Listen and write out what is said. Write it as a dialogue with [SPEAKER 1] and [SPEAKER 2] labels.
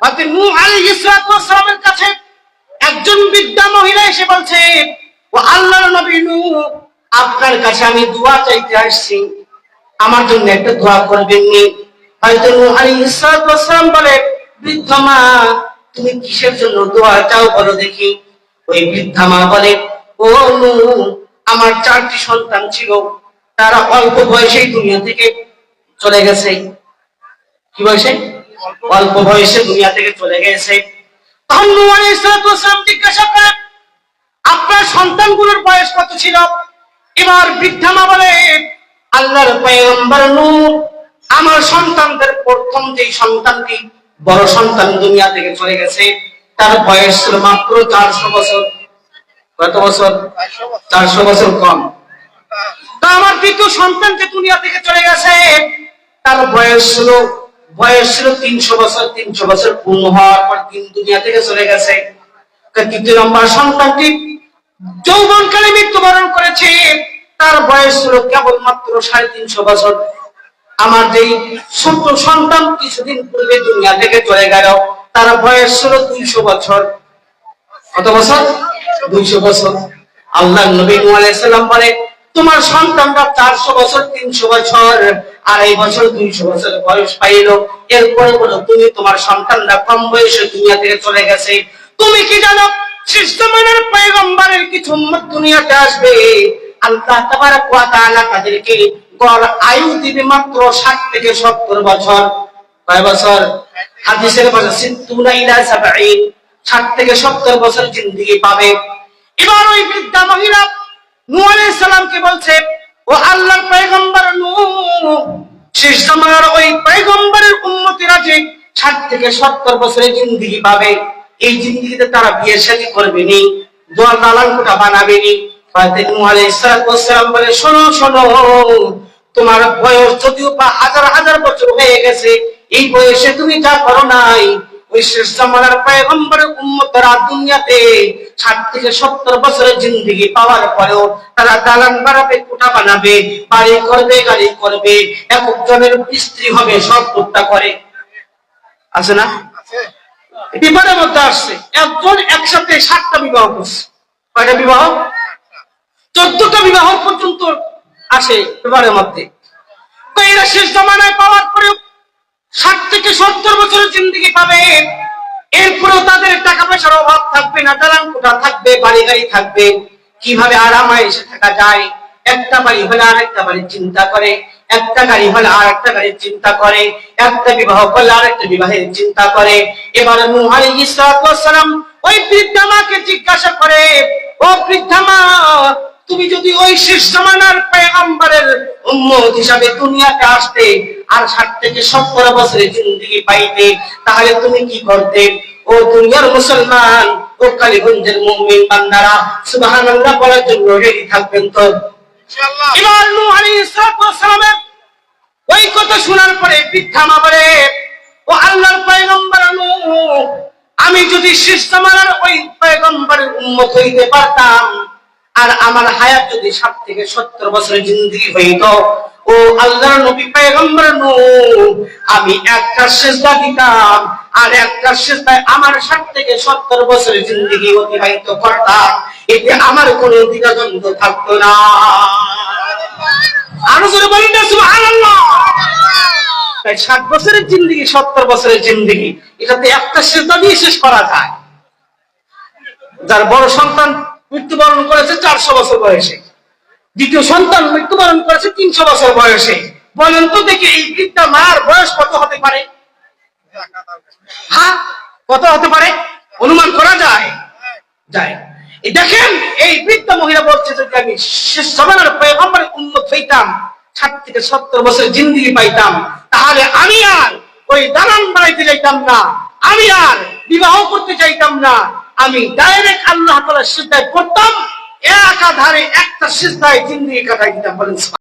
[SPEAKER 1] হযরত নূহ আলাইহিস সালামের কাছে একজন বৃদ্ধা মহিলা এসে বলছে, ও আল্লাহর নবী নূহ, আপনার কাছে আমি দোয়া চাইতে আসছি, আমার জন্য একটা দোয়া করবেন নি? হযরত নূহ আলাইহিস সালাম বলে, বৃদ্ধা মা, তুমি কিসের জন্য দোয়া চাও বলো দেখি। ওই বৃদ্ধা মা বলে, ও নূহ, আমার 4টি সন্তান ছিল, তারা অল্প বয়সেই দুনিয়া থেকে চলে গেছে। কি বয়সে? অল্প বয়সে দুনিয়া থেকে চলে গেছে। তখন নূহ আলাইহিস সালাম জিজ্ঞাসা করে, আপনার সন্তানগুলোর বয়স কত ছিল? এবার বৃদ্ধা মা বলে, আল্লাহর পয়গম্বর নূহ, আমার সন্তানদের প্রথম যে সন্তানটি, বড় সন্তান দুনিয়া থেকে চলে গেছে, তার বয়স ছিল মাত্র 400 বছর। কত বছর? 400 বছর কম। তো আমার দ্বিতীয় সন্তান যে দুনিয়া থেকে চলে গেছে, তার বয়স ছিল 300 বছর। 300 বছর পূর্ণ হওয়ার পর দুনিয়া থেকে চলে গেছে। তৃতীয় নম্বর সন্তানটি যৌবনকালে মৃত্যুবরণ করেছে, তার বয়স ছিল কেবলমাত্র 350 বছর। আমার যেই ছোট সন্তান কিছুদিন পূর্বে দুনিয়া থেকে চলে গেল, তার বয়স ছিল 200 বছর। কত বছর? 200 বছর। আল্লাহর নবী নূহ আলাইহিস সালাম বলে, তোমার সন্তানরা 400 বছর, 300 বছর, 2.5 বছর, 200 বছর বয়স পাইল। এরপরে বলো, তুমি তোমার সন্তানরা কম বয়সে দুনিয়া থেকে চলে গেছে। তুমি কি জানো শেষ জামানার পয়গম্বরের কিছু উম্মত দুনিয়াতে আসবে, আল্লাহ তাবারক ওয়া তাআলা তাদেরকে গড় আয়ু দিবে মাত্র 60 থেকে 70 বছর। কয় বছর? হাদিসের ভাষা 60 ইলা 70, 60 থেকে 70 বছর জিন্দেগি পাবে। এবার ওই বৃদ্ধা মহিলা নূহ আলাইহিস সালামকে বলছে, ও আল্লাহর পয়গম্বর নূহ, শেষ জামানার ওই পয়গম্বরের উম্মতিরা যে 60 থেকে 70 বছরের জিন্দেগি পাবে, এই জিন্দেগিতে তারা বিয়ে শাদী করবে নি, দোয়া দালান কোঠা বানাবে নি। হযরত নূহ আলাইহিস সালাম বলে, শোনো শোনো, তোমার বয়স যদিও বা হাজার হাজার বছর হয়ে গেছে, এই বয়সে তুমি যা করো নাই, ওই শেষ জামানার পয়গম্বরের উম্মতরা দুনিয়াতে 60 থেকে 70 বছরের জিন্দেগি পাওয়ার পরেও তারা দালান বানাবে, কোঠা বানাবে, বাড়ি করবে, গাড়ি করবে, একজনের স্ত্রী হবে, সব কোঠা করে। আছে না? বিবাহের মধ্যে আসছে একজন একসাথে 7টা বিবাহ করছে। কয়টা বিবাহ? 14টা বিবাহ পর্যন্ত আসে বিবাহের মধ্যে। তো এরা শেষ জামানায় পাওয়ার পরেও 60 থেকে 70 বছরের জিন্দেগি পাবে, এরপরেও তাদের টাকা পয়সার অভাব থাকবে না, দালান কোঠা থাকবে, বাড়ি গাড়ি থাকবে। কিভাবে আরামে এসে থাকা যায়, একটা বাড়ি হলে আরেকটা বাড়ির চিন্তা করে, একটা গাড়ি হলে আরেকটা গাড়ির চিন্তা করে, একটা বিবাহ করলে আরেকটা বিবাহের চিন্তা করে। এবার নূহ আলাইহিস সালাম ওই বৃদ্ধা মাকে জিজ্ঞাসা করে, ও বৃদ্ধা মা, তুমি যদি ওই শেষ জামানার পয়গম্বরের উম্মত হিসাবে দুনিয়াতে আসতে আর 60 থেকে 70 বছরের জিন্দেগি পাইতে, তাহলে তুমি কি করতে? ও দুনিয়ার মুসলমান, ও কালীগঞ্জের মুমিন বান্দারা, সুবহানাল্লাহ বলার জন্য রেডি থাকবেন তো ইনশাআল্লাহ? এবার নূহ আলাইহিস সালামের ওই কথা শোনার পরে বৃদ্ধা মা বলে, ও আল্লাহর পয়গম্বর নূহ, আমি যদি শেষ জামানার ওই পয়গম্বরের উম্মত হইতে পারতাম, আর আমার হায়াত যদি 60 থেকে 70 বছরের জিন্দেগি হইতো, ও আল্লাহর নবী পয়গম্বর নূহ, আমি একটা সিজদা দিতাম, আর একটা সিজদায় আমার 60 থেকে 70 বছরের জিন্দেগি অতিবাহিত করতাম, এতে আমার কোনো দ্বিধাদ্বন্দ্ব থাকতো না। আরো জোরে বলেন না সুবহানাল্লাহ। তাই 60 বছরের জিন্দেগি, 70 বছরের জিন্দেগি, এটাতে একটা সিজদা দিয়ে শেষ করা যায়। যার বড় সন্তান মৃত্যুবরণ করেছে 400 বছর বয়সে, দ্বিতীয় সন্তান মৃত্যুবরণ করেছে 300 বছর বয়সে, বলেন তো দেখি এই বৃদ্ধা মার বয়স কত হতে পারে? হ্যাঁ, কত হতে পারে অনুমান করা যায়? এই দেখেন, এই বৃদ্ধা মহিলা বলছে, যদি আমি শেষ জামানার পয়গম্বরের উম্মত হইতাম, 60 থেকে 70 বছর জিন্দেগি পাইতাম, তাহলে আমি আর ওই দালান বানাইতে যাইতাম না, আমি আর বিবাহ করতে চাইতাম না, আমি ডাইরেক্ট আল্লাহ তাআলার সিজদায় পড়তাম, একাধারে একটা সিজদায় জিন্দেগি কাটাই দিতাম। বলেন